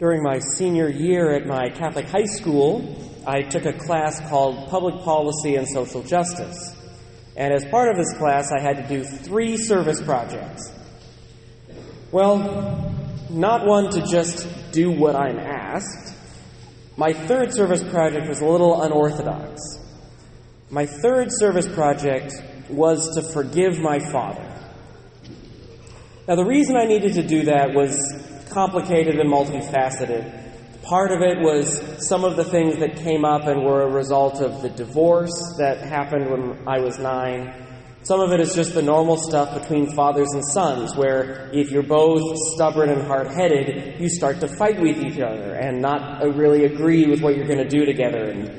During my senior year at my Catholic high school, I took a class called Public Policy and Social Justice. And as part of this class, I had to do 3 service projects. Well, not one to just do what I'm asked. My 3rd service project was a little unorthodox. My 3rd service project was to forgive my father. Now, the reason I needed to do that was complicated and multifaceted. Part of it was some of the things that came up and were a result of the divorce that happened when I was 9. Some of it is just the normal stuff between fathers and sons, where if you're both stubborn and hard-headed, you start to fight with each other and not really agree with what you're going to do together and,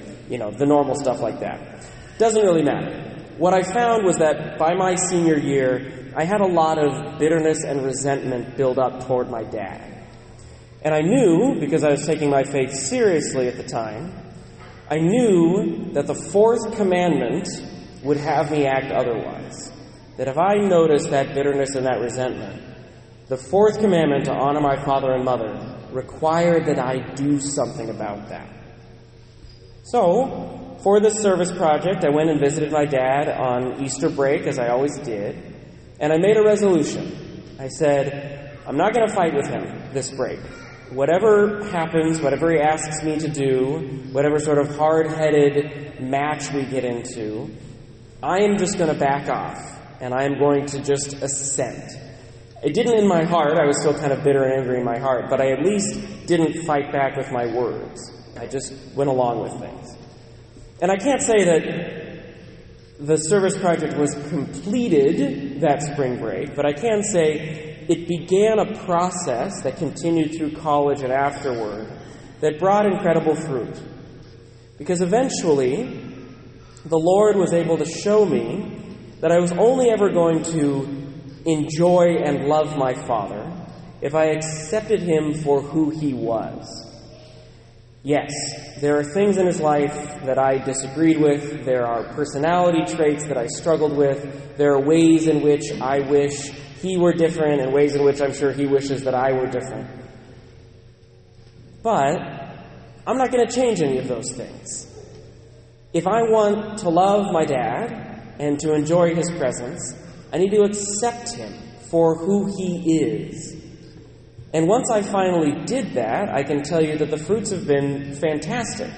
the normal stuff like that. Doesn't really matter. What I found was that by my senior year, I had a lot of bitterness and resentment build up toward my dad. And I knew, because I was taking my faith seriously at the time, I knew that the 4th commandment would have me act otherwise. That if I noticed that bitterness and that resentment, the 4th commandment to honor my father and mother required that I do something about that. So, for this service project, I went and visited my dad on Easter break, as I always did, and I made a resolution. I said, I'm not going to fight with him this break. Whatever happens, whatever he asks me to do, whatever sort of hard-headed match we get into, I am just going to back off, and I am going to just assent. It didn't in my heart. I was still kind of bitter and angry in my heart, but I at least didn't fight back with my words. I just went along with things. And I can't say that the service project was completed that spring break, but I can say it began a process that continued through college and afterward that brought incredible fruit. Because eventually, the Lord was able to show me that I was only ever going to enjoy and love my father if I accepted him for who he was. Yes, there are things in his life that I disagreed with. There are personality traits that I struggled with. There are ways in which I wish he were different and ways in which I'm sure he wishes that I were different. But I'm not going to change any of those things. If I want to love my dad and to enjoy his presence, I need to accept him for who he is. And once I finally did that, I can tell you that the fruits have been fantastic.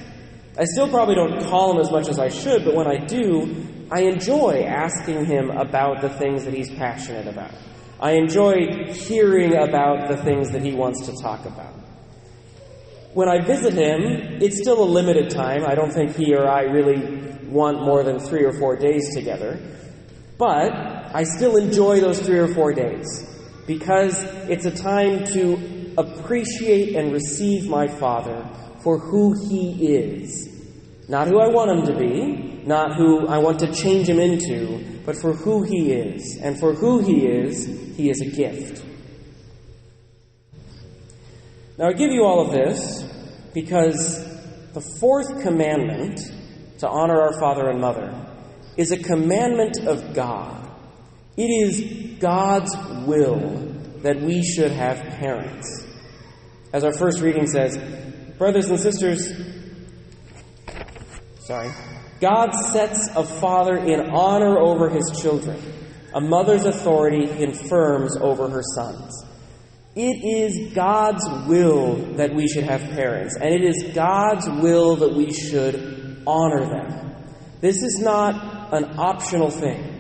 I still probably don't call him as much as I should, but when I do, I enjoy asking him about the things that he's passionate about. I enjoy hearing about the things that he wants to talk about. When I visit him, it's still a limited time. I don't think he or I really want more than 3 or 4 days together. But I still enjoy those 3 or 4 days because it's a time to appreciate and receive my father for who he is. Not who I want him to be, not who I want to change him into, but for who he is. And for who he is a gift. Now I give you all of this because the 4th commandment, to honor our father and mother, is a commandment of God. It is God's will that we should have parents. As our first reading says, brothers and sisters, God sets a father in honor over his children. A mother's authority he confirms over her sons. It is God's will that we should have parents, and it is God's will that we should honor them. This is not an optional thing.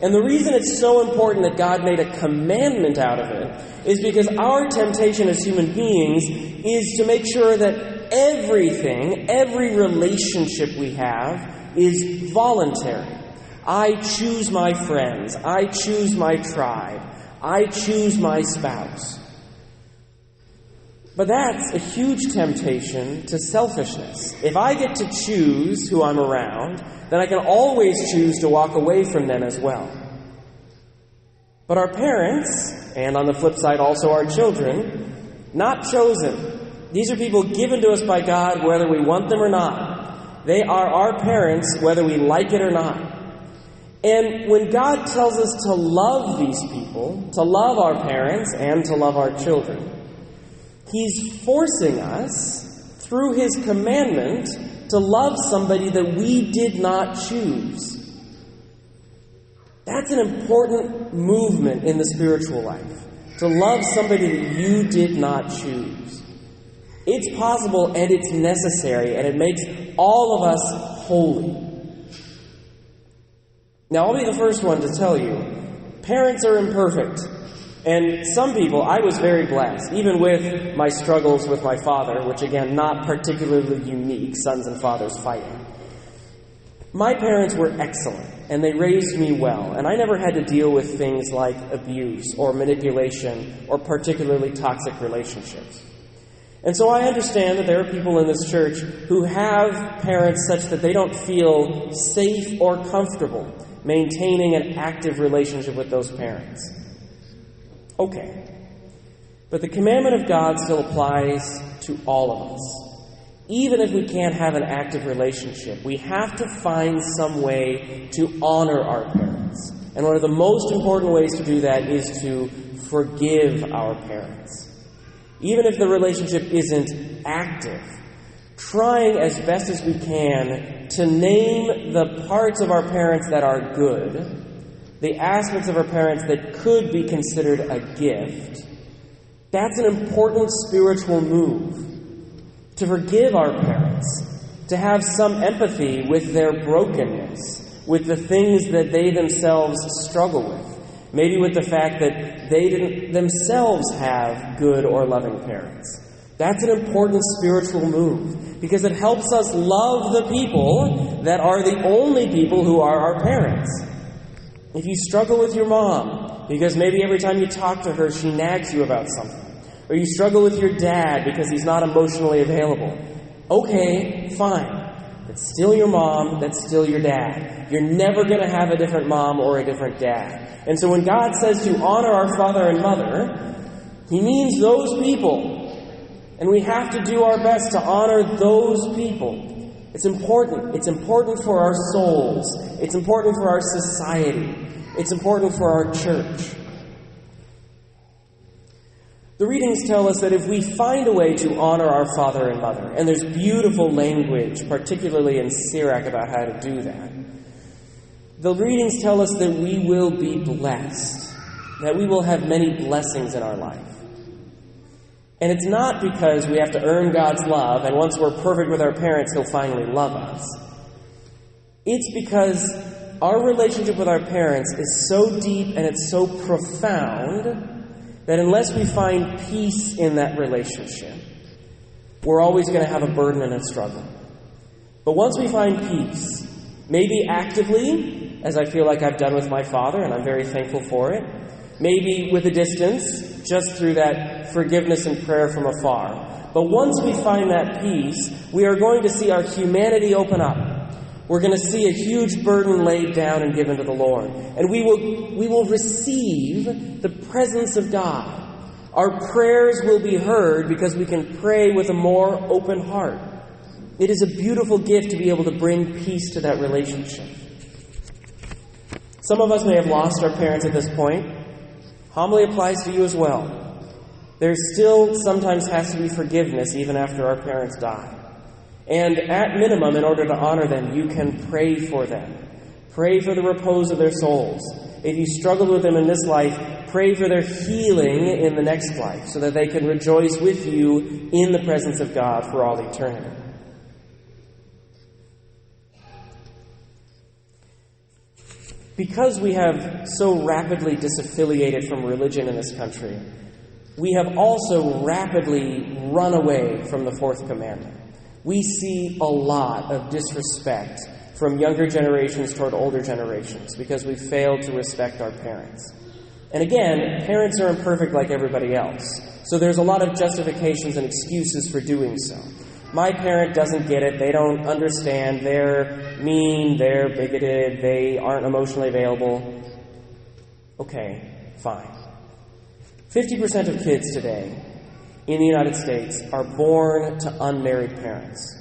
And the reason it's so important that God made a commandment out of it is because our temptation as human beings is to make sure that everything, every relationship we have is voluntary. I choose my friends. I choose my tribe. I choose my spouse. But that's a huge temptation to selfishness. If I get to choose who I'm around, then I can always choose to walk away from them as well. But our parents, and on the flip side also our children, not chosen. These are people given to us by God whether we want them or not. They are our parents whether we like it or not. And when God tells us to love these people, to love our parents and to love our children, He's forcing us, through His commandment, to love somebody that we did not choose. That's an important movement in the spiritual life, to love somebody that you did not choose. It's possible and it's necessary, and it makes all of us holy. Now, I'll be the first one to tell you, parents are imperfect. And some people, I was very blessed, even with my struggles with my father, which again, not particularly unique, sons and fathers fighting. My parents were excellent, and they raised me well, and I never had to deal with things like abuse or manipulation or particularly toxic relationships. And so I understand that there are people in this church who have parents such that they don't feel safe or comfortable maintaining an active relationship with those parents. Okay. But the commandment of God still applies to all of us. Even if we can't have an active relationship, we have to find some way to honor our parents. And one of the most important ways to do that is to forgive our parents. Even if the relationship isn't active, trying as best as we can to name the parts of our parents that are good, the aspects of our parents that could be considered a gift, that's an important spiritual move. To forgive our parents, to have some empathy with their brokenness, with the things that they themselves struggle with, maybe with the fact that they didn't themselves have good or loving parents. That's an important spiritual move, because it helps us love the people that are the only people who are our parents. If you struggle with your mom, because maybe every time you talk to her, she nags you about something, or you struggle with your dad because he's not emotionally available, okay, fine. That's still your mom, that's still your dad. You're never going to have a different mom or a different dad. And so when God says to honor our father and mother, He means those people. And we have to do our best to honor those people. It's important. It's important for our souls. It's important for our society. It's important for our church. The readings tell us that if we find a way to honor our father and mother, and there's beautiful language, particularly in Sirach, about how to do that, the readings tell us that we will be blessed, that we will have many blessings in our life. And it's not because we have to earn God's love, and once we're perfect with our parents, He'll finally love us. It's because our relationship with our parents is so deep and it's so profound that unless we find peace in that relationship, we're always going to have a burden and a struggle. But once we find peace, maybe actively, as I feel like I've done with my father, and I'm very thankful for it, maybe with a distance, just through that forgiveness and prayer from afar. But once we find that peace, we are going to see our humanity open up. We're going to see a huge burden laid down and given to the Lord. And we will receive the presence of God. Our prayers will be heard because we can pray with a more open heart. It is a beautiful gift to be able to bring peace to that relationship. Some of us may have lost our parents at this point. Homily applies to you as well. There still sometimes has to be forgiveness even after our parents die. And at minimum, in order to honor them, you can pray for them. Pray for the repose of their souls. If you struggled with them in this life, pray for their healing in the next life so that they can rejoice with you in the presence of God for all eternity. Because we have so rapidly disaffiliated from religion in this country, we have also rapidly run away from the fourth commandment. We see a lot of disrespect from younger generations toward older generations because we failed to respect our parents. And again, parents are imperfect like everybody else, so there's a lot of justifications and excuses for doing so. My parent doesn't get it, they don't understand, they're mean, they're bigoted, they aren't emotionally available. Okay, fine. 50% of kids today in the United States are born to unmarried parents.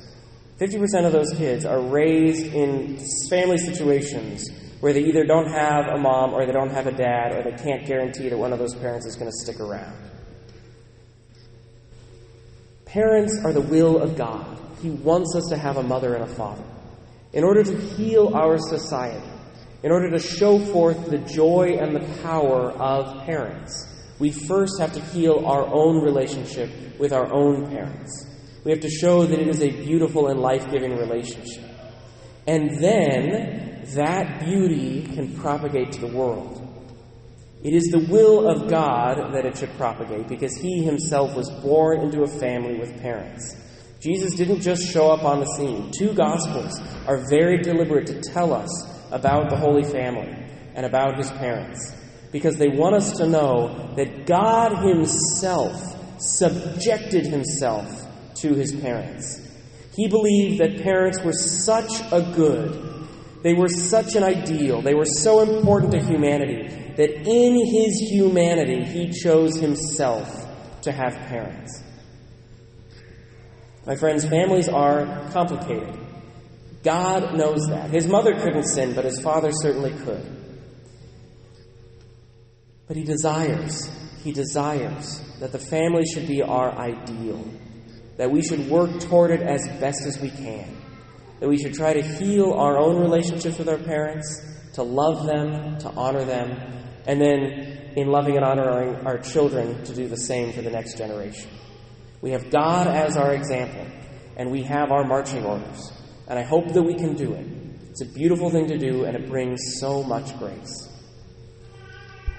50% of those kids are raised in family situations where they either don't have a mom or they don't have a dad or they can't guarantee that one of those parents is going to stick around. Parents are the will of God. He wants us to have a mother and a father. In order to heal our society, in order to show forth the joy and the power of parents, we first have to heal our own relationship with our own parents. We have to show that it is a beautiful and life-giving relationship. And then that beauty can propagate to the world. It is the will of God that it should propagate, because He Himself was born into a family with parents. Jesus didn't just show up on the scene. 2 Gospels are very deliberate to tell us about the Holy Family and about His parents, because they want us to know that God Himself subjected Himself to His parents. He believed that parents were such a good, they were such an ideal, they were so important to humanity, that in His humanity He chose Himself to have parents. My friends, families are complicated. God knows that. His mother couldn't sin, but His father certainly could. But He desires that the family should be our ideal, that we should work toward it as best as we can, that we should try to heal our own relationships with our parents, to love them, to honor them, and then in loving and honoring our children to do the same for the next generation. We have God as our example, and we have our marching orders, and I hope that we can do it. It's a beautiful thing to do, and it brings so much grace.